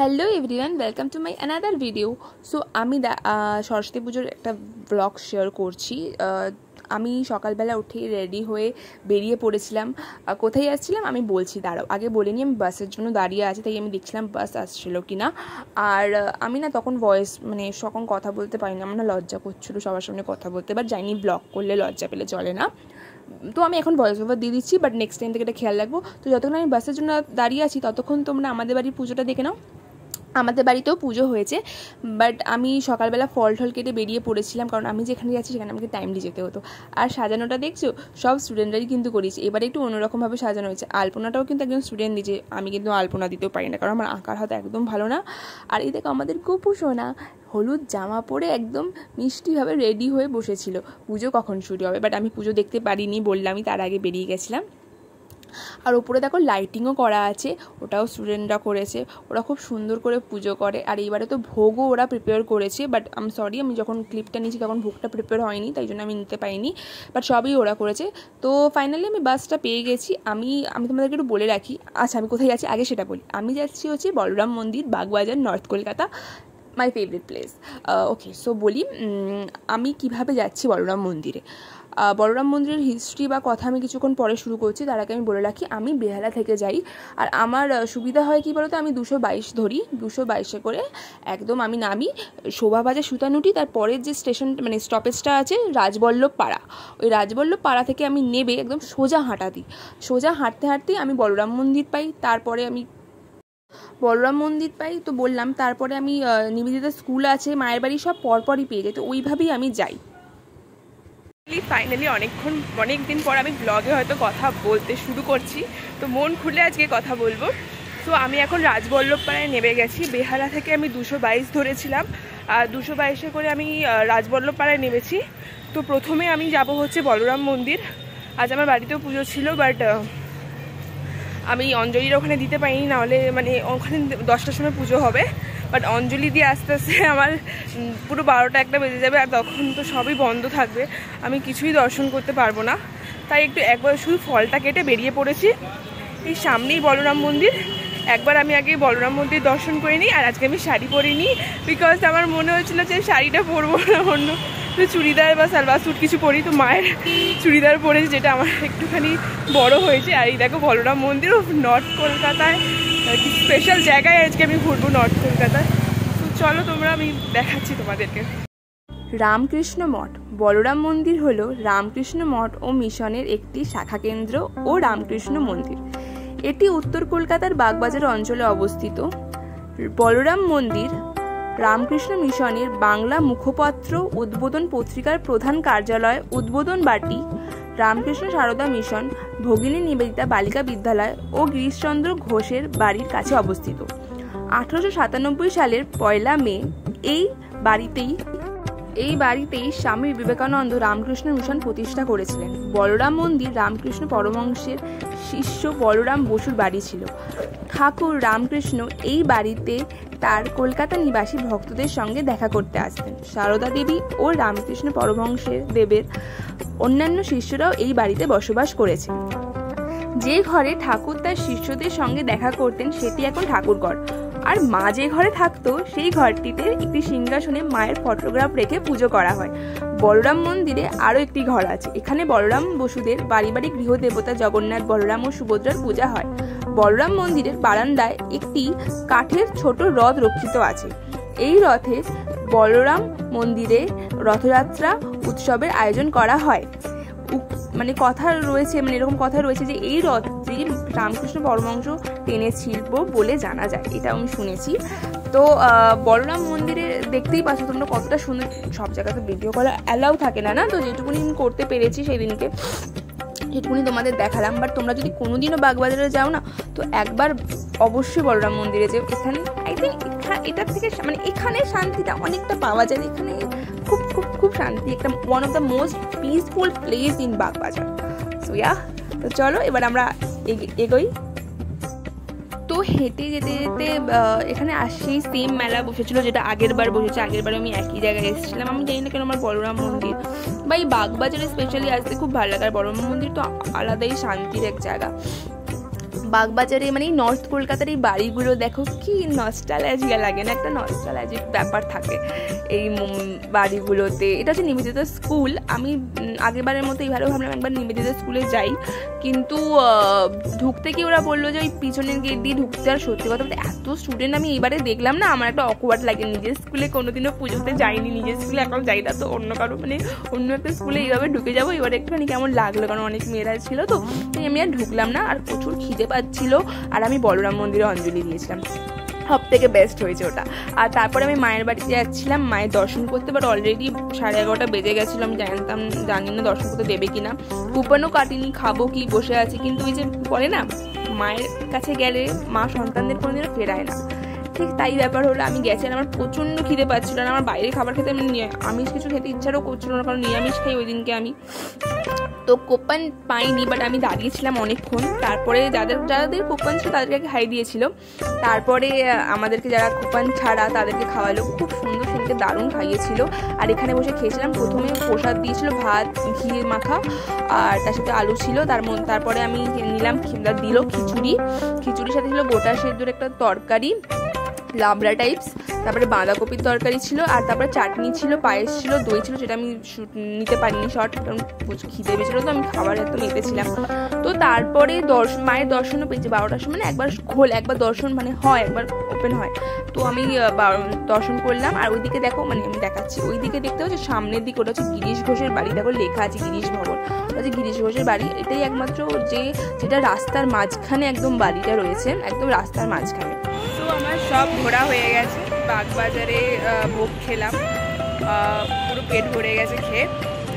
Hello everyone, welcome to my another video. So আমি সরস্বতী পুজোর একটা ব্লগ শেয়ার করছি। আমি সকালবেলা উঠে রেডি হয়ে বেরিয়ে পড়েছিলাম। কোথায় যাচ্ছিলাম আমি বলছি, দাঁড়াও আগে বলে নিই। আমি বাসের জন্য দাঁড়িয়ে আছি, তাই আমি দেখছিলাম বাস আসছিল কি না। আর আমি না তখন ভয়েস তখন কথা বলতে পারিনি, আমার না লজ্জা করছিলো সবার সামনে কথা বলতে। বাট জানি ব্লগ করলে লজ্জা পেলে চলে না, তো আমি এখন ভয়েস ওভার দিয়ে দিচ্ছি। বাট নেক্সট টাইম থেকে এটা খেয়াল রাখবো। তো যতক্ষণ আমি বাসের জন্য দাঁড়িয়ে আছি ততক্ষণ তোমরা আমাদের বাড়ির পুজোটা দেখে নাও। আমাদের বাড়িতেও পুজো হয়েছে, বাট আমি সকালবেলা ফল টল কেটে বেরিয়ে পড়েছিলাম, কারণ আমি যেখানে যাচ্ছি সেখানে আমাকে টাইমলি যেতে হতো। আর সাজানোটা দেখছো, সব স্টুডেন্টরাই কিন্তু করেছে। এবারে একটু অন্যরকমভাবে সাজানো হয়েছে। আলপনাটাও কিন্তু একজন স্টুডেন্ট দিয়েছে, আমি কিন্তু আলপনা দিতেও পারি না, কারণ আমার আঁকার হাত একদম ভালো না। আর এই দেখো আমাদের গোপু সোনা হলুদ জামা পরে একদম মিষ্টিভাবে রেডি হয়ে বসেছিল পুজো কখন শুরু হবে। বাট আমি পুজো দেখতে পারিনি, বললামই, তার আগে বেরিয়ে গেছিলাম। আর ওপরে দেখো লাইটিংও করা আছে, ওটাও স্টুডেন্টরা করেছে। ওরা খুব সুন্দর করে পুজো করে। আর এইবারে তো ভোগও ওরা প্রিপেয়ার করেছে, বাট সরি, আমি যখন ক্লিপটা নিয়েছি তখন ভোগটা প্রিপেয়ার হয়নি, তাই জন্য আমি নিতে পারিনি। বাট সবই ওরা করেছে। তো ফাইনালি আমি বাসটা পেয়ে গেছি। আমি তোমাদেরকে একটু বলে রাখি। আচ্ছা, আমি কোথায় যাচ্ছি আগে সেটা বলি। আমি যাচ্ছি হচ্ছে বলরাম মন্দির, Bagbazar, north Kolkata, my favourite place. Okay, so বলি আমি কিভাবে যাচ্ছি বলরাম মন্দিরে। বলরাম মন্দিরের হিস্ট্রি বা কথা আমি কিছুক্ষণ পরে শুরু করছি। তার আগে আমি বলে রাখি, আমি বেহালা থেকে যাই। আর আমার সুবিধা হয় কি বলতো, আমি 222 ধরি। 222-এ করে একদম আমি নামি শোভাবাজার সুতানুটি, তার পরের যে স্টেশন স্টপেজটা আছে রাজবল্লভ পাড়া। ওই রাজবল্লভ পাড়া থেকে আমি নেবে একদম সোজা হাঁটা দিই। সোজা হাঁটতে হাঁটতেই আমি বলরাম মন্দির পাই। তারপরে আমি বলরাম মন্দির পাই, তো বললাম। তারপরে আমি নিবেদিতা স্কুল আছে, মায়ের বাড়ি, সব পরপরই পেয়ে যাই। তো ওইভাবেই আমি যাই। ফাইনালি অনেক দিন পর আমি ব্লগে হয়তো কথা বলতে শুরু করছি, তো মন খুলে আজকে কথা বলবো। তো আমি এখন রাজবল্লভ পাড়ায় নেমে গেছি। বেহালা থেকে আমি 222 ধরেছিলাম, আর 222-এ করে আমি রাজবল্লভ পাড়ায় নেমেছি। তো প্রথমে আমি যাব হচ্ছে বলরাম মন্দির। আজ আমার বাড়িতেও পুজো ছিল, বাট আমি অঞ্জলির ওখানে দিতে পারিনি, নাহলে ওখানে 10টার সময় পুজো হবে। বাট অঞ্জলি দিয়ে আস্তে আস্তে আমার পুরো 12টা-1টা বেজে যাবে, আর তখন তো সবই বন্ধ থাকবে, আমি কিছুই দর্শন করতে পারবো না। তাই একবার শুধু ফলটা কেটে বেরিয়ে পড়েছি। এই সামনেই বলরাম মন্দির। একবার আমি আগে বলরাম মন্দির দর্শন করে নিই। আর আজকে আমি শাড়ি পরিনি, বিকজ আমার মনে হয়েছিল যে শাড়িটা পরবো না, অন্য তো চুড়িদার বা সালওয়ার স্যুট কিছু পরি। তো মায়ের চুড়িদার পরেছি, যেটা আমার একটুখানি বড় হয়েছে। আর এই দেখো বলরাম মন্দির, নর্থ কলকাতায় কি স্পেশাল জায়গায় আজকে আমি ঘুরবো, নর্থ কলকাতায়। তো চলো তোমরা, আমি দেখাচ্ছি তোমাদেরকে। রামকৃষ্ণ মঠ। বলরাম মন্দির হলো রামকৃষ্ণ মঠ ও মিশনের একটি শাখা কেন্দ্র ও রামকৃষ্ণ মন্দির। এটি উত্তর কলকাতার বাগবাজার অঞ্চলে অবস্থিত। বলরাম মন্দির রামকৃষ্ণ মিশনের বাংলা মুখপত্র উদ্বোধন পত্রিকার প্রধান কার্যালয়, উদ্বোধন বাটি, রামকৃষ্ণ সারদা মিশন, ভগিনী নিবেদিতা বালিকা বিদ্যালয় ও গিরিশচন্দ্র ঘোষের বাড়ির কাছে অবস্থিত। 1897 সালের 1 মে এই বাড়িতেই স্বামী বিবেকানন্দ রামকৃষ্ণ মিশন প্রতিষ্ঠা করেছিলেন। বলরাম মন্দির রামকৃষ্ণ পরমহংসের শিষ্য বলরাম বসুর বাড়ি ছিল। ঠাকুর রামকৃষ্ণ এই বাড়িতে তার কলকাতা নিবাসী ভক্তদের সঙ্গে দেখা করতে আসতেন। সারদা দেবী ও রামকৃষ্ণ পরমহংসের দেবের অন্যান্য শিষ্যরাও এই বাড়িতে বসবাস করেছেন। যে ঘরে ঠাকুর তার শিষ্যদের সঙ্গে দেখা করতেন সেটি এখন ঠাকুরঘর। আর মা যে ঘরে থাকতো সেই ঘরটিতে একটি সিংহাসনে মায়ের ফটোগ্রাফ রেখে পুজো করা হয়। বলরাম মন্দিরে আরও একটি ঘর আছে। এখানে বলরাম বসুদের পারিবারিক গৃহদেবতা জগন্নাথ, বলরাম ও সুভদ্রার পূজা হয়। বলরাম মন্দিরের বারান্দায় একটি কাঠের ছোট রথ রক্ষিত আছে। এই রথে বলরাম মন্দিরে রথযাত্রা উৎসবের আয়োজন করা হয়। কথা রয়েছে, এরকম কথা রয়েছে যে এই রথটি রামকৃষ্ণ পরমহংস টেনেছিল বলে জানা যায়, এটা আমি শুনেছি। তো বলরাম মন্দিরে দেখতেই পাচ্ছ তোমরা কতটা সুন্দর। সব জায়গাতে ভিডিও করা অ্যালাউ থাকে না, তো যেটুকুনি করতে পেরেছি সেই দিনকে সেটুকুনি তোমাদের দেখালাম। বাট তোমরা যদি কোনোদিনও বাগবাজারে যাও না, তো একবার অবশ্যই বলরাম মন্দিরে যাও। এখানে আই থিঙ্ক এটার থেকে এখানে শান্তিটা অনেকটা পাওয়া যায়। এখানে খুব খুব খুব শান্তি, একটা one of the most peaceful place in Bagbazar. So তো চলো এবার আমরা এগোই। তো হেঁটে যেতে যেতে এখানে সেই সেম মেলা বসেছিল যেটা আগের বার বসেছে। আগের বার আমি একই জায়গায় এসেছিলাম। আমি জানি না কেন আমার বলরাম মন্দির বা এই বাগবাজারে স্পেশালি আসতে খুব ভালো লাগে। আর বলরাম মন্দির তো আলাদাই শান্তির এক জায়গা। বাগবাজারে মানে নর্থ কলকাতার এই বাড়িগুলো দেখো কি নস্টালজিয়া লাগে না, একটা নস্টালজিক ব্যাপার থাকে এই বাড়িগুলোতে। এটা হচ্ছে নিবেদিতা স্কুল। আমি আগেরবারের মতো এইভাবে ভাবলাম একবার নিবেদিতা স্কুলে যাই, কিন্তু ঢুকতে কি ওরা বললো যে ওই পিছনের গেট দিয়ে ঢুকতে। আর সত্যি কথা বলতে এত স্টুডেন্ট আমি এবারে দেখলাম না, আমার একটা অকওয়ার্ড লাগে। নিজের স্কুলে কোনোদিনও পুজোতে যাইনি, নিজের স্কুলে এখন যাই না, তো অন্য কারো মানে অন্য একটা স্কুলে এইভাবে ঢুকে যাবো। এবারে একটুখানি কেমন লাগলো, কারণ অনেক মেয়েরা ছিল তো, তাই আমি আর ঢুকলাম না। আর প্রচুর খিদে পাচ্ছিল, আর আমি বলরাম মন্দিরে অঞ্জলি দিয়েছিলাম, সব থেকে বেস্ট হয়েছে ওটা। আর তারপরে আমি মায়ের বাড়িতে যাচ্ছিলাম মায়ের দর্শন করতে, বাট অলরেডি 11:30 বেজে গেছিলো। আমি জানি না দর্শন করতে দেবে কিনা, কুপনও কাটিনি, খাবো কি বসে আছি। কিন্তু ওই যে বলে না, মায়ের কাছে গেলে মা সন্তানদের কোনোদিনও ফেরায় না, ঠিক তাই ব্যাপার হলো। আমি গেছি আর আমার প্রচণ্ড খিদে পাচ্ছিল না, আমার বাইরে খাবার খেতে আমিষ কিছু খেতে ইচ্ছাও করছিল না, কারণ নিরামিষ খাই ওই দিনকে আমি। তো কোপান পাইনি, বাট আমি দাঁড়িয়েছিলাম অনেকক্ষণ। তারপরে যাদের কোপান ছিল তাদেরকে খাই দিয়েছিল, তারপরে আমাদেরকে যারা কোপান ছাড়া তাদেরকে খাওয়ালো। খুব সুন্দর সুন্দর দারুণ খাইয়েছিল। আর এখানে বসে খেয়েছিলাম। প্রথমে প্রসাদ দিয়েছিল, ভাত ঘি মাখা, আর তার সাথে আলু ছিল। তারপরে আমি নিলাম, দিল খিচুড়ির সাথে ছিল গোটা সেদ্ধর একটা তরকারি, লাবড়া টাইপস, তারপরে বাঁধাকপির তরকারি ছিল, আর তারপরে চাটনি ছিল, পায়েস ছিল, দই ছিল, যেটা আমি নিতে পারিনি শর্ট, কারণ খিদে পেয়েছিল তো আমি খাবার একদম মেতেছিলাম। তো তারপরে মায়ের দর্শনও পেয়েছি 12টার সময়, একবার দর্শন মানে হয়, একবার ওপেন হয়। তো আমি দর্শন করলাম। আর ওইদিকে দেখো, মানে আমি দেখাচ্ছি, ওইদিকে দেখতে হচ্ছে সামনের দিকে, ওটা হচ্ছে গিরিশ ঘোষের বাড়ি। দেখো লেখা আছে গিরিশ ভবন, ওটা হচ্ছে গিরিশ ঘোষের বাড়ি। এটাই একমাত্র যেটা রাস্তার মাঝখানে একদম বাড়িটা রয়েছে, একদম রাস্তার মাঝখানে। তো আমার সব ঘোরা হয়ে গেছে, বাগবাজারে ভোগ খেলাম, পুরো পেট ভরে গেছে খেয়ে।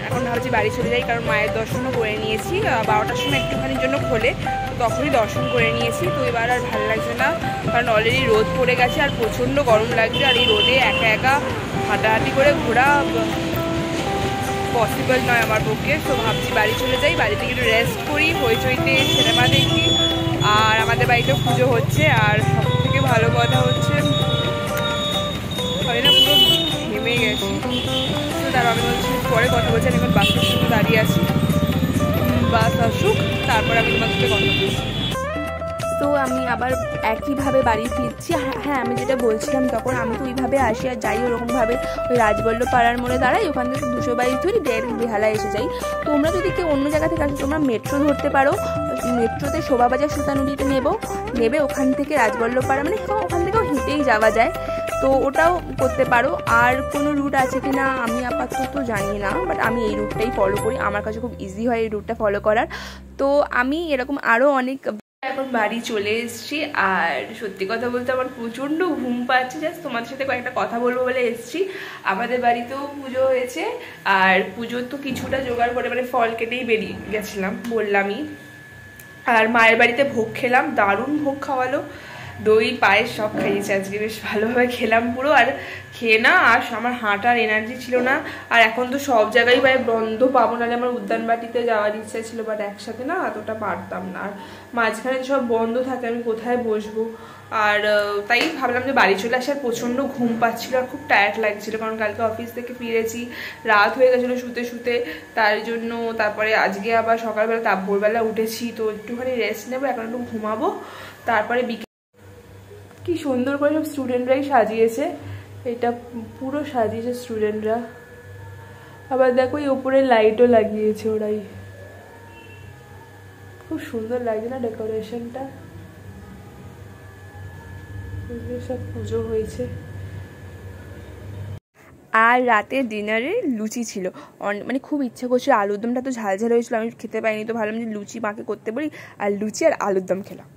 এখন ভাবছি বাড়ি চলে যাই, কারণ মায়ের দর্শনও করে নিয়েছি। 12টার সময় একটুখানির জন্য খোলে, তো তখনই দর্শন করে নিয়েছি। তো এবার আর ভালো লাগছে না, কারণ অলরেডি রোদ পড়ে গেছে আর প্রচণ্ড গরম লাগছে। আর এই রোদে একা একা হাঁটাহাঁটি করে ঘোরা পসিবল নয় আমার পক্ষে। তো ভাবছি বাড়ি চলে যাই, বাড়ি থেকে একটু রেস্ট করি, হইচইতে সিনেমা দেখি। আর আমাদের বাড়িতে পুজো হচ্ছে, আর সব থেকে ভালো কথা হচ্ছে না, পুরো ঘেমে গেছি। তো তার আমি বলছি পরে কথা বলছি, আমি এখন বাসের সাথে দাঁড়িয়ে আছি, বাস আসুক তারপর আমি তোমার সাথে কথা বলছি। তো আমি আবার একইভাবে বাড়ি ফিরছি। হ্যাঁ, আমি যেটা বলছিলাম, তখন আমি তো ওইভাবে আসি আর যাই ওরকমভাবে, ওই রাজবল্লভ পাড়ার মোড়ে দাঁড়াই, ওখান থেকে 200 বাইক ধরি, ডাইরেক্ট বেহালায় এসে যাই। তোমরা যদি কেউ অন্য জায়গা থেকে আসো, তোমরা মেট্রো ধরতে পারো। মেট্রোতে শোভাবাজার সুতানুড়িতে নেবে, ওখান থেকে রাজবল্লভ পাড়া, মানে ওখান থেকেও হেঁটেই যাওয়া যায়, তো ওটাও করতে পারো। আর কোনো রুট আছে কি না আমি আপাতত জানি না, বাট আমি এই রুটটাই ফলো করি, আমার কাছে খুব ইজি হয় এই রুটটা ফলো করার। তো আমি এরকম আরও অনেক এখন বাড়ি চলে এসেছি। আর সত্যি কথা বলতে আমার প্রচণ্ড ঘুম পাচ্ছে, জাস্ট তোমাদের সাথে কয়েকটা কথা বলবো বলে এসেছি। আমাদের বাড়িতেও পুজো হয়েছে, আর পুজোর তো কিছুটা জোগাড় করে মানে ফল কেটেই বেরিয়ে গেছিলাম বললামই। আর মায়ের বাড়িতে ভোগ খেলাম, দারুণ ভোগ খাওয়ালো, দই পায়েস সব খাইয়েছে আজকে, বেশ ভালোভাবে খেলাম পুরো। আর খেয়ে না আর আমার হাঁটার এনার্জি ছিল না। আর এখন তো সব জায়গায় প্রায় বন্ধ পাবো, নাহলে আমার উদ্যানবাটিতে যাওয়ার ইচ্ছা ছিল, বাট একসাথে না এতটা পারতাম না। আর মাঝখানে সব বন্ধ থাকে, আমি কোথায় বসবো। আর তাই ভাবলাম যে বাড়ি চলে আসার প্রচণ্ড ঘুম পাচ্ছিল আর খুব টায়ার্ড লাগছিল, কারণ কালকে অফিস থেকে ফিরেছি, রাত হয়ে গেছিলো শুতে শুতে, তার জন্য। তারপরে আজকে আবার সকালবেলা ভোরবেলা উঠেছি, তো একটুখানি রেস্ট নেবো, এখন একটু ঘুমাবো। তারপরে কি সুন্দর করে সব স্টুডেন্টরাই সাজিয়েছে, এটা পুরো সাজিয়েছে স্টুডেন্টরা। আবার দেখো এই উপরে লাইটও লাগিয়েছে ওরাই, খুব সুন্দর লাগছে না ডেকোরেশনটা। সব পুজো হয়েছে। আর রাতের ডিনারে লুচি ছিল, মানে খুব ইচ্ছে করছিল, আলুর দমটা তো ঝাল ঝাল হয়েছিল, আমি খেতে পাইনি, তো ভাবলাম যে লুচি মাকে করতে বলি, আর লুচি আর আলুর দম খেলাম।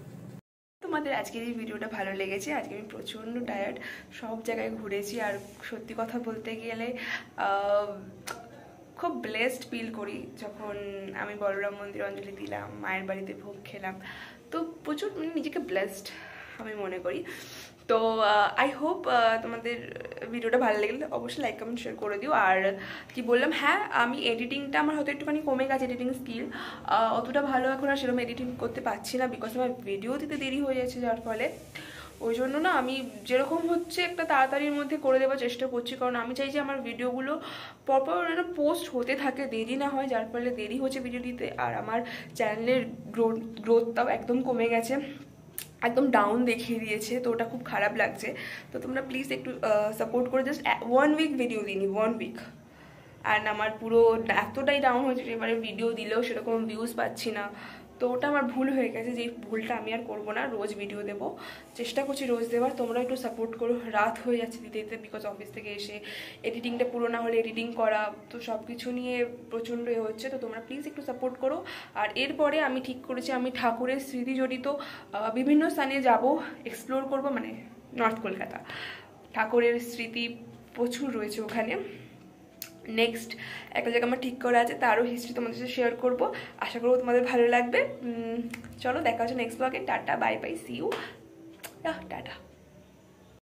তোমাদের আজকের এই ভিডিওটা ভালো লেগেছে। আজকে আমি প্রচণ্ড টায়ার্ড, সব জায়গায় ঘুরেছি। আর সত্যি কথা বলতে গেলে খুব ব্লেসড ফিল করি যখন আমি বলরাম মন্দির অঞ্জলি দিলাম, মায়ের বাড়িতে ভোগ খেলাম, তো প্রচুর মানে নিজেকে ব্লেসড আমি মনে করি। তো আই হোপ তোমাদের ভিডিওটা ভালো লাগলে অবশ্যই লাইক কমেন্ট শেয়ার করে দিও। আর কি বললাম, হ্যাঁ আমি এডিটিংটা আমার হয়তো একটুখানি কমে গেছে, এডিটিং স্কিল অতটা ভালো এখন আর সেরকম এডিটিং করতে পারছি না, বিকজ আমার ভিডিও দিতে দেরি হয়ে যাচ্ছে, যার ফলে ওই জন্য না আমি যেরকম হচ্ছে একটা তাড়াতাড়ির মধ্যে করে দেওয়ার চেষ্টা করছি, কারণ আমি চাই যে আমার ভিডিওগুলো পরপর পোস্ট হতে থাকে, দেরি না হয়, যার ফলে দেরি হচ্ছে ভিডিও দিতে। আর আমার চ্যানেলের গ্রোথটাও একদম কমে গেছে, একদম ডাউন দেখিয়ে দিয়েছে, তো ওটা খুব খারাপ লাগছে। তো তোমরা প্লিজ একটু সাপোর্ট করে, জাস্ট 1 উইক ভিডিও দিইনি, 1 উইক, অ্যান্ড আমার পুরো এতটাই ডাউন হয়েছে যে এবারে ভিডিও দিলেও সেরকম ভিউজ পাচ্ছি না। তো ওটা আমার ভুল হয়ে গেছে, যে ভুলটা আমি আর করবো না, রোজ ভিডিও দেবো, চেষ্টা করছি রোজ দেওয়ার। তোমরা একটু সাপোর্ট করো। রাত হয়ে যাচ্ছে দিতে দিতে, বিকজ অফিস থেকে এসে এডিটিংটা পুরো না হলে এডিটিং করা, তো সব কিছু নিয়ে প্রচণ্ড হচ্ছে। তো তোমরা প্লিজ একটু সাপোর্ট করো। আর এরপরে আমি ঠিক করেছি আমি ঠাকুরের স্মৃতি জড়িত বিভিন্ন স্থানে যাব, এক্সপ্লোর করব, মানে নর্থ কলকাতা ঠাকুরের স্মৃতি প্রচুর রয়েছে ওখানে। নেক্সট একটা জায়গা আমার ঠিক করা আছে, তারও হিস্ট্রি তোমাদের সাথে শেয়ার করবো, আশা করবো তোমাদের ভালো লাগবে। চলো দেখা হচ্ছে নেক্সট ব্লগে। Tata, bye bye, see you, tata.